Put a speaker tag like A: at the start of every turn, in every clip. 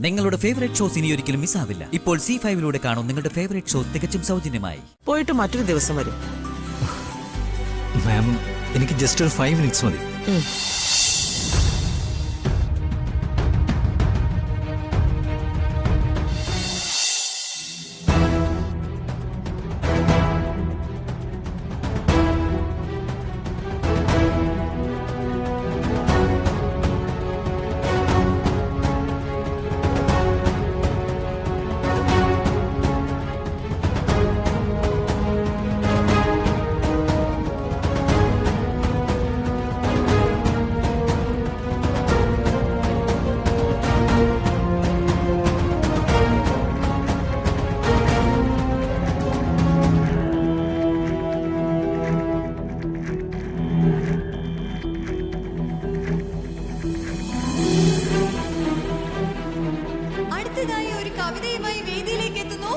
A: നിങ്ങളുടെ favourite shows ഇനി ഒരിക്കലും മിസ്സാവില്ല. ഇപ്പോൾ C5 കാണും നിങ്ങളുടെ ഫേവറേറ്റ് ഷോസ് തികച്ചും സൗജന്യമായി.
B: പോയിട്ട് മറ്റൊരു ദിവസം വരും.
C: മാം, എനിക്ക് ജസ്റ്റ് ഒരു 5 മിനിറ്റ്സ് മതി.
D: അടുത്തതായി ഒരു കവിതയുമായി വേദിയിലേക്ക് എത്തുന്നു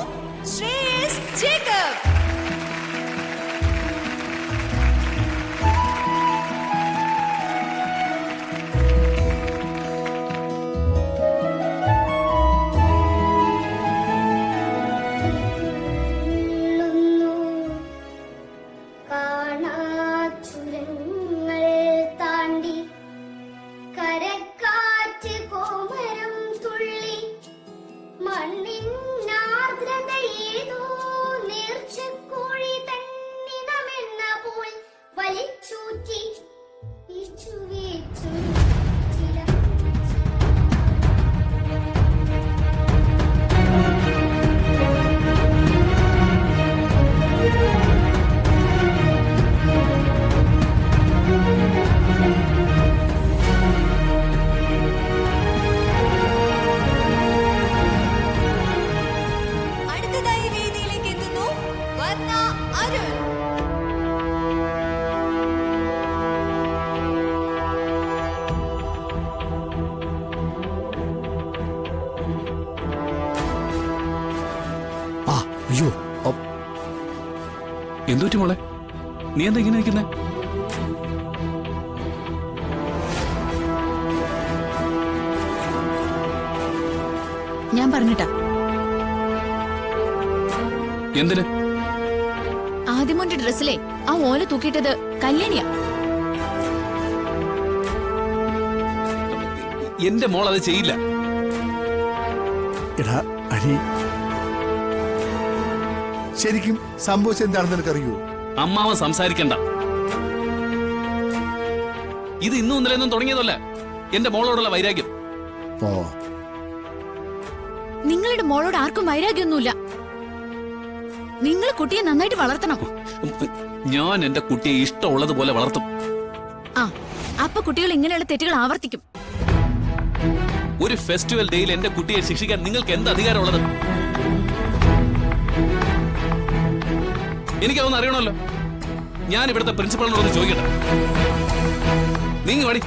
D: ശ്രേയസ് ജേക്കബ്.
C: അയ്യോ,
E: എന്തുപറ്റി മോളെ? നീ എന്താ ഇങ്ങനെ നിൽക്കുന്നേ?
F: ഞാൻ പറഞ്ഞിട്ടാ.
E: എന്തിന്?
F: ആദ്യമോന്റെ ഡ്രസ്സിലെ ആ ഓല തൂക്കിയിട്ടത് കല്യാണിയാ.
E: എന്റെ മോൾ അത് ചെയ്യില്ല.
G: എടാ അരി, ശരിക്കും സംഭവിച്ചത് എന്താണെന്ന് നിനക്കറിയൂ?
E: അമ്മാവൻ സംസാരിക്കണ്ട. ഇത് ഇന്നും ഇന്നലെയൊന്നും തുടങ്ങിയതല്ല എന്റെ മോളോടുള്ള വൈരാഗ്യം.
G: ഓ,
F: നിങ്ങളുടെ മോളോട് ആർക്കും വൈരാഗ്യമൊന്നുമില്ല. നിങ്ങൾ കുട്ടിയെ നന്നായിട്ട് വളർത്തണം.
E: ഞാൻ എന്റെ കുട്ടിയെ ഇഷ്ടമുള്ളതുപോലെ വളർത്തും.
F: ആ, അപ്പൊ കുട്ടികൾ ഇങ്ങനെയുള്ള തെറ്റുകൾ ആവർത്തിക്കും.
E: ഒരു ഫെസ്റ്റിവൽ ഡേയിൽ എന്റെ കുട്ടിയെ ശിക്ഷിക്കാൻ നിങ്ങൾക്ക് എന്ത് അധികാരമുള്ളത്? എനിക്കതൊന്നും അറിയണമല്ലോ. ഞാൻ ഇവിടുത്തെ പ്രിൻസിപ്പളിനോട് ചോദിക്കട്ടെ. നീങ്ങി വടി.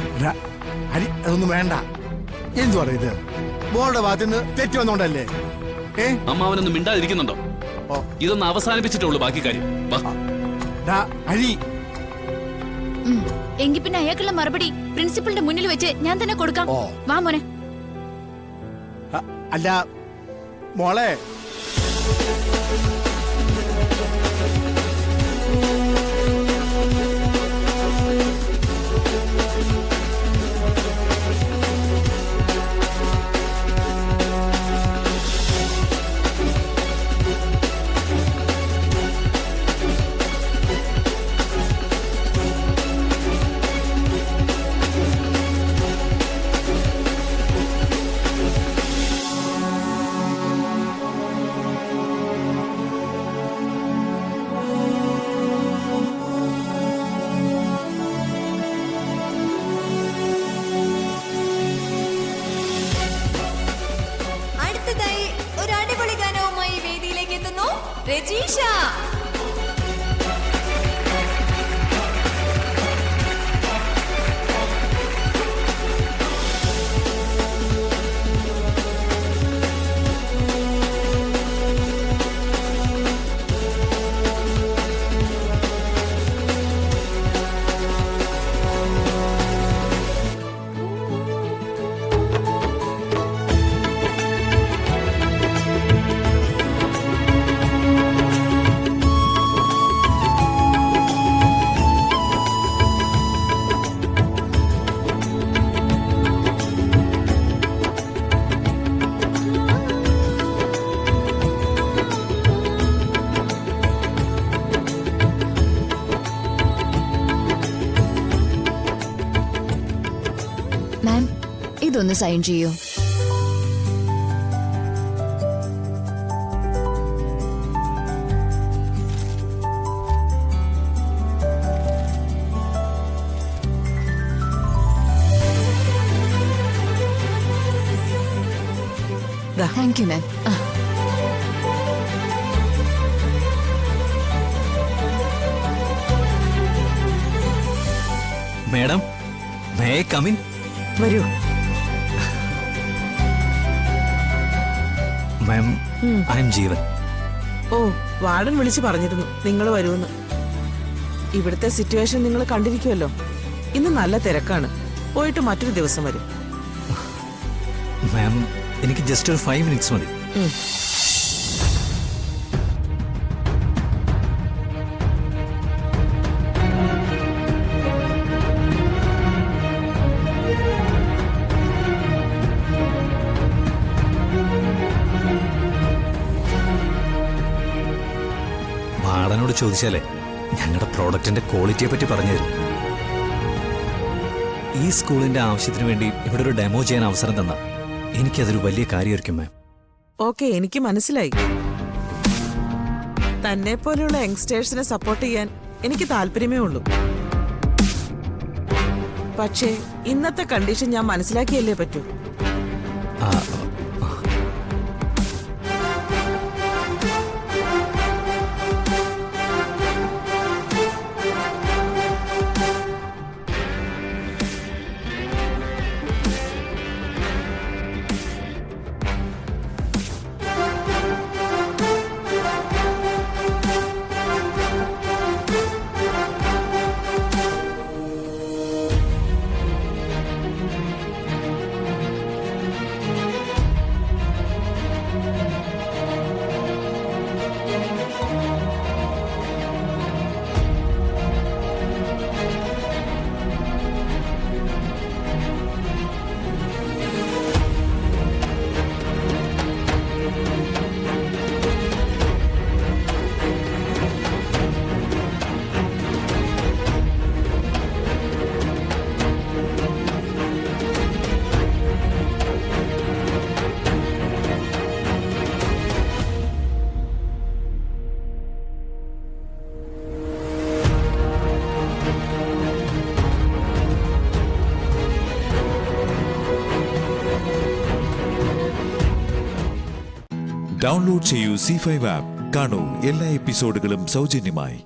G: അരി, അതൊന്നും വേണ്ട. എന്തു പറയത്? മോളുടെ ഭാഗത്ത് നിന്ന് തെറ്റ് വന്നോണ്ടല്ലേ?
E: അമ്മാവനൊന്നും മിണ്ടാതിരിക്കുന്നുണ്ടോ? ഇതൊന്ന് അവസാനിപ്പിച്ചിട്ടുള്ളൂ ബാക്കി കാര്യം.
G: അരി,
F: എങ്കിൽ പിന്നെ അയാൾക്കുള്ള മറുപടി പ്രിൻസിപ്പളിന്റെ മുന്നിൽ വെച്ച് ഞാൻ തന്നെ കൊടുക്കാം. വാ മോനെ.
G: അല്ല മോളെ,
D: രജീഷ. ഒന്ന് സൈൻ ചെയ്യൂ. Thank you ma'am.
C: Madam, may I come in?
B: വരൂ.
C: Ma'am, I'm Jeevan.
B: Oh, warden വിളിച്ചു പറഞ്ഞിരുന്നു നിങ്ങൾ വരുമെന്ന്. ഇവിടുത്തെ സിറ്റുവേഷൻ നിങ്ങൾ കണ്ടിരിക്കുമല്ലോ. ഇന്ന് നല്ല തിരക്കാണ്. പോയിട്ട് മറ്റൊരു ദിവസം വരും.
C: മാം, എനിക്ക് ജസ്റ്റ് ഒരു 5 മിനിറ്റ്സ് മതി. വാർഡനോട് ചോദിച്ചാലേ ഞങ്ങളുടെ പ്രോഡക്റ്റിന്റെ ക്വാളിറ്റിയെ പറ്റി പറഞ്ഞു തരും. ഈ സ്കൂളിന്റെ ആവശ്യത്തിന് വേണ്ടി ഇവിടെ ഒരു ഡെമോ ചെയ്യാൻ അവസരം തന്ന എനിക്കതൊരു വലിയ കാര്യമായിരിക്കും മാം.
B: ഓക്കെ, എനിക്ക് മനസ്സിലായി. തന്നെ പോലെയുള്ള യങ്സ്റ്റേഴ്സിനെ സപ്പോർട്ട് ചെയ്യാൻ എനിക്ക് താല്പര്യമേ ഉള്ളൂ. പക്ഷേ ഇന്നത്തെ കണ്ടീഷൻ ഞാൻ മനസ്സിലാക്കിയല്ലേ പറ്റൂ.
C: ആ,
H: ഡൗൺലോഡ് ചെയ്യൂ C5 ആപ്പ്. കാണൂ എല്ലാ എപ്പിസോഡുകളും സൗജന്യമായി.